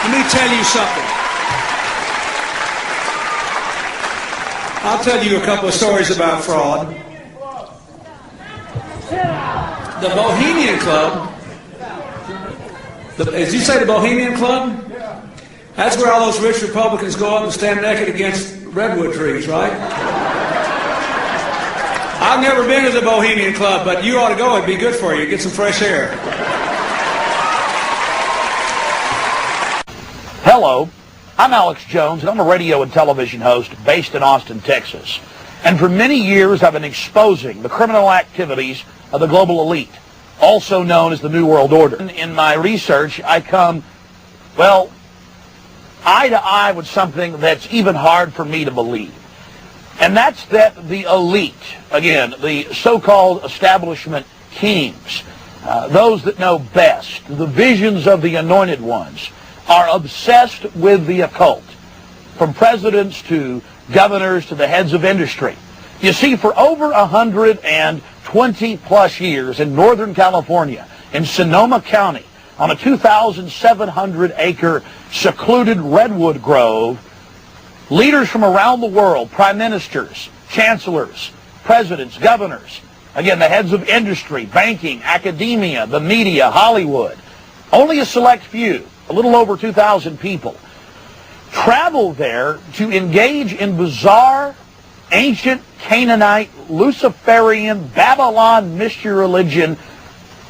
Let me tell you something. I'll tell you a couple of stories about fraud. The Bohemian Club, did you say the Bohemian Club? That's where all those rich Republicans go up and stand naked against redwood trees, right? I've never been to the Bohemian Club, but you ought to go. It'd be good for you. Get some fresh air. Hello, I'm Alex Jones, and I'm a radio and television host based in Austin, Texas. And for many years, I've been exposing the criminal activities of the global elite, also known as the New World Order. In my research, I come, well, eye to eye with something that's even hard for me to believe. And that's that the elite, again, the so-called establishment kings, those that know best, the visions of the anointed ones, are obsessed with the occult, from presidents to governors to the heads of industry. You see, for over 120 plus years in Northern California, in Sonoma County, on a 2,700-acre secluded redwood grove, leaders from around the world, prime ministers, chancellors, presidents, governors, again, the heads of industry, banking, academia, the media, Hollywood, only a select few, a little over 2,000 people, travel there to engage in bizarre, ancient Canaanite, Luciferian, Babylon mystery religion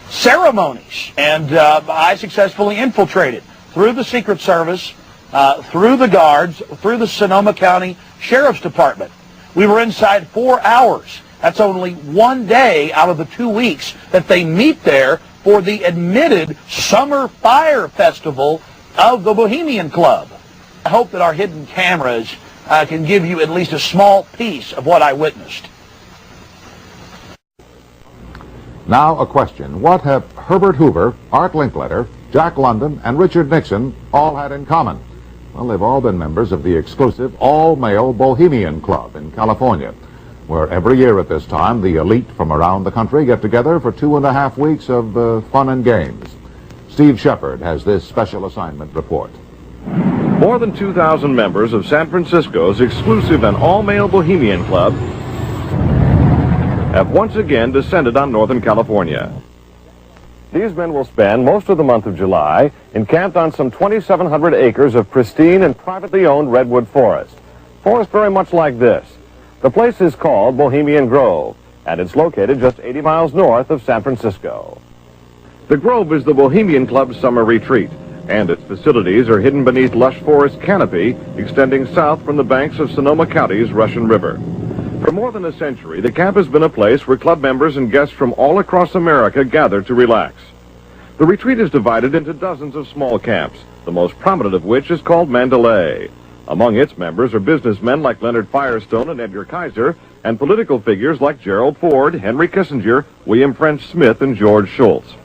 ceremonies. And I successfully infiltrated through the Secret Service, through the guards, through the Sonoma County Sheriff's Department. We were inside 4 hours. That's only one day out of the 2 weeks that they meet there for the admitted Summer Fire Festival of the Bohemian Club. I hope that our hidden cameras can give you at least a small piece of what I witnessed. Now a question. What have Herbert Hoover, Art Linkletter, Jack London, and Richard Nixon all had in common? Well, they've all been members of the exclusive all-male Bohemian Club in California, where every year at this time, the elite from around the country get together for 2.5 weeks of fun and games. Steve Shepard has this special assignment report. More than 2,000 members of San Francisco's exclusive and all-male Bohemian Club have once again descended on Northern California. These men will spend most of the month of July encamped on some 2,700 acres of pristine and privately owned redwood forest. Forest very much like this. The place is called Bohemian Grove, and it's located just 80 miles north of San Francisco. The Grove is the Bohemian Club's summer retreat, and its facilities are hidden beneath lush forest canopy extending south from the banks of Sonoma County's Russian River. For more than a century, the camp has been a place where club members and guests from all across America gather to relax. The retreat is divided into dozens of small camps, the most prominent of which is called Mandalay. Among its members are businessmen like Leonard Firestone and Edgar Kaiser, and political figures like Gerald Ford, Henry Kissinger, William French Smith, and George Shultz.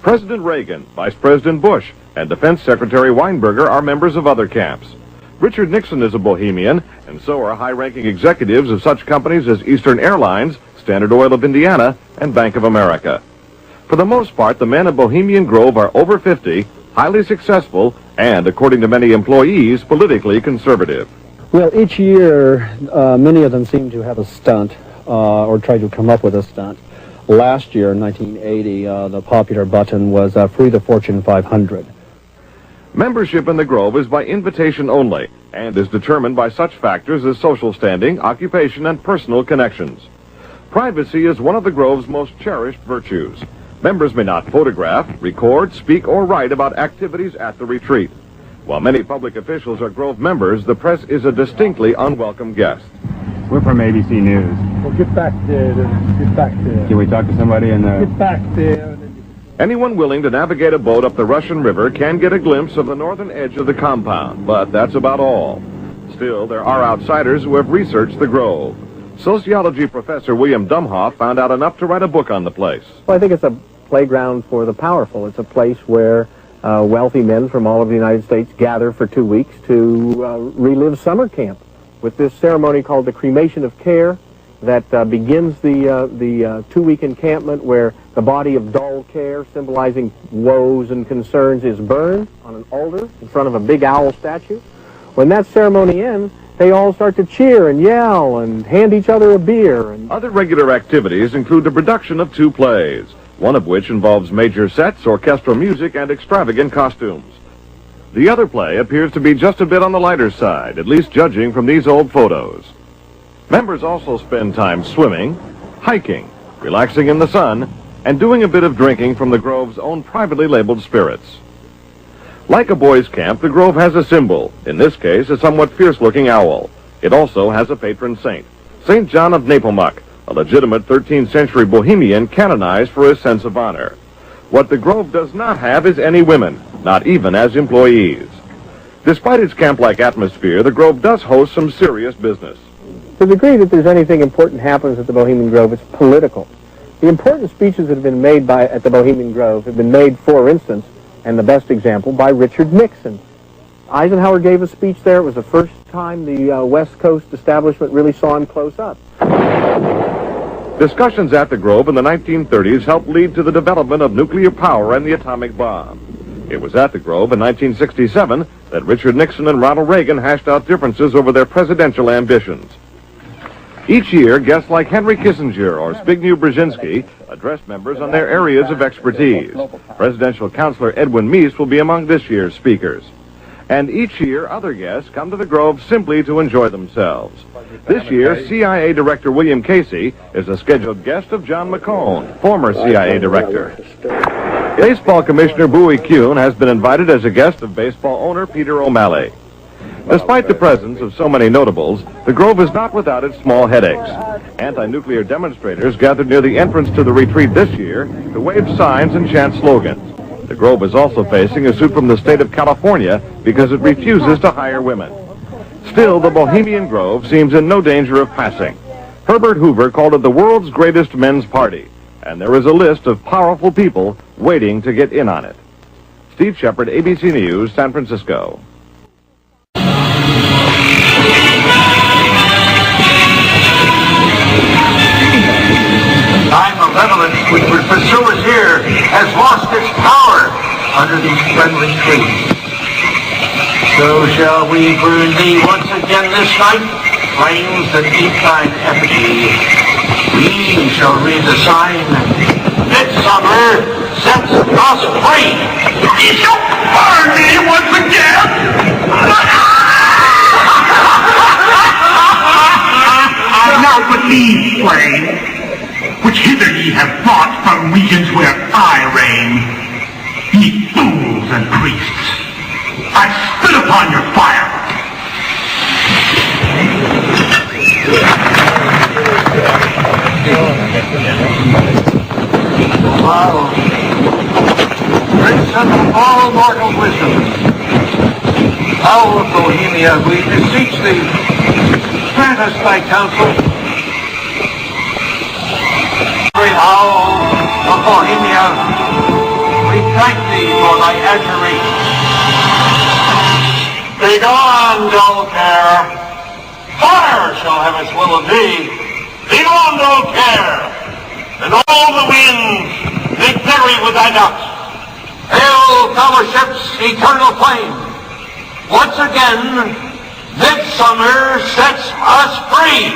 President Reagan, Vice President Bush, and Defense Secretary Weinberger are members of other camps. Richard Nixon is a Bohemian, and so are high-ranking executives of such companies as Eastern Airlines, Standard Oil of Indiana, and Bank of America. For the most part, the men of Bohemian Grove are over 50, highly successful, and, according to many employees, politically conservative. Well, each year, many of them seem to have a stunt, or try to come up with a stunt. Last year, in 1980, the popular button was Free the Fortune 500. Membership in the Grove is by invitation only, and is determined by such factors as social standing, occupation, and personal connections. Privacy is one of the Grove's most cherished virtues. Members may not photograph, record, speak, or write about activities at the retreat. While many public officials are Grove members, the press is a distinctly unwelcome guest. We're from ABC News. Well, get back there. Get back there. Can we talk to somebody in the... Get back there. Anyone willing to navigate a boat up the Russian River can get a glimpse of the northern edge of the compound, but that's about all. Still, there are outsiders who have researched the Grove. Sociology professor William Dumhoff found out enough to write a book on the place. Well, I think it's a playground for the powerful. It's a place where wealthy men from all of the United States gather for 2 weeks to relive summer camp with this ceremony called the cremation of care, that begins the two-week encampment where the body of dull care, symbolizing woes and concerns, is burned on an altar in front of a big owl statue. When that ceremony ends, they all start to cheer and yell and hand each other a beer. And Other regular activities include the production of 2 plays, one of which involves major sets, orchestral music, and extravagant costumes. The other play appears to be just a bit on the lighter side, at least judging from these old photos. Members also spend time swimming, hiking, relaxing in the sun, and doing a bit of drinking from the Grove's own privately labeled spirits. Like a boys' camp, the Grove has a symbol, in this case a somewhat fierce-looking owl. It also has a patron saint, St. John of Nepomuk, a legitimate 13th century Bohemian canonized for his sense of honor. What the Grove does not have is any women, not even as employees. Despite its camp-like atmosphere, the Grove does host some serious business. to the degree that there's anything important happens at the Bohemian Grove, it's political. The important speeches that have been made at the Bohemian Grove have been made, for instance, and the best example, by Richard Nixon. Eisenhower gave a speech there. It was the first time the West Coast establishment really saw him close up. Discussions at the Grove in the 1930s helped lead to the development of nuclear power and the atomic bomb. It was at the Grove in 1967 that Richard Nixon and Ronald Reagan hashed out differences over their presidential ambitions. Each year, guests like Henry Kissinger or Zbigniew Brzezinski address members on their areas of expertise. Presidential counselor Edwin Meese will be among this year's speakers. And each year, other guests come to the Grove simply to enjoy themselves. This year, CIA Director William Casey is a scheduled guest of John McCone, former CIA Director. Baseball Commissioner Bowie Kuhn has been invited as a guest of baseball owner Peter O'Malley. Despite the presence of so many notables, the Grove is not without its small headaches. Anti-nuclear demonstrators gathered near the entrance to the retreat this year to wave signs and chant slogans. The Grove is also facing a suit from the state of California because it refuses to hire women. Still, the Bohemian Grove seems in no danger of passing. Herbert Hoover called it the world's greatest men's party, and there is a list of powerful people waiting to get in on it. Steve Shepard, ABC News, San Francisco. Time malevolence which would pursue us here has lost its power under these friendly trees. So shall we burn thee once again this night, flames that eat thine effigy. We shall read the sign, Midsummer sets us free. Ye shall burn me once again. Now but these flames, which hither ye have brought from regions where I reign, ye fools and priests, I spit upon your fire. Wow. Prince of all mortal wisdom, Owl of Bohemia, we beseech thee, grant us thy counsel. Owl of Bohemia, we thank thee for thy admiration. Begone, dull care. Fire shall have its will of thee. Begone, dull care. And all the winds, be buried with thy ducks. Hail, fellowship's eternal flame. Once again, midsummer sets us free.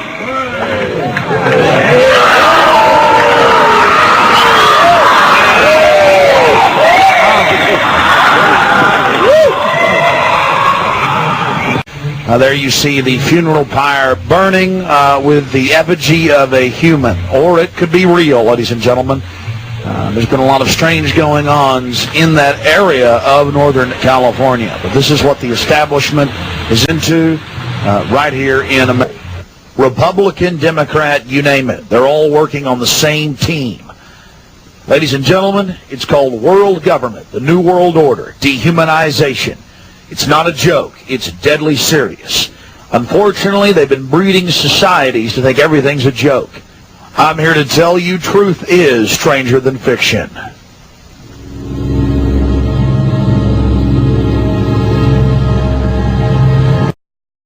There you see the funeral pyre burning with the effigy of a human, or it could be real, ladies and gentlemen. There's been a lot of strange going-ons in that area of Northern California, but this is what the establishment is into right here in America. Republican, Democrat, you name it. They're all working on the same team. Ladies and gentlemen, it's called world government, the New World Order, dehumanization. It's not a joke. It's deadly serious. Unfortunately, they've been breeding societies to think everything's a joke. I'm here to tell you truth is stranger than fiction.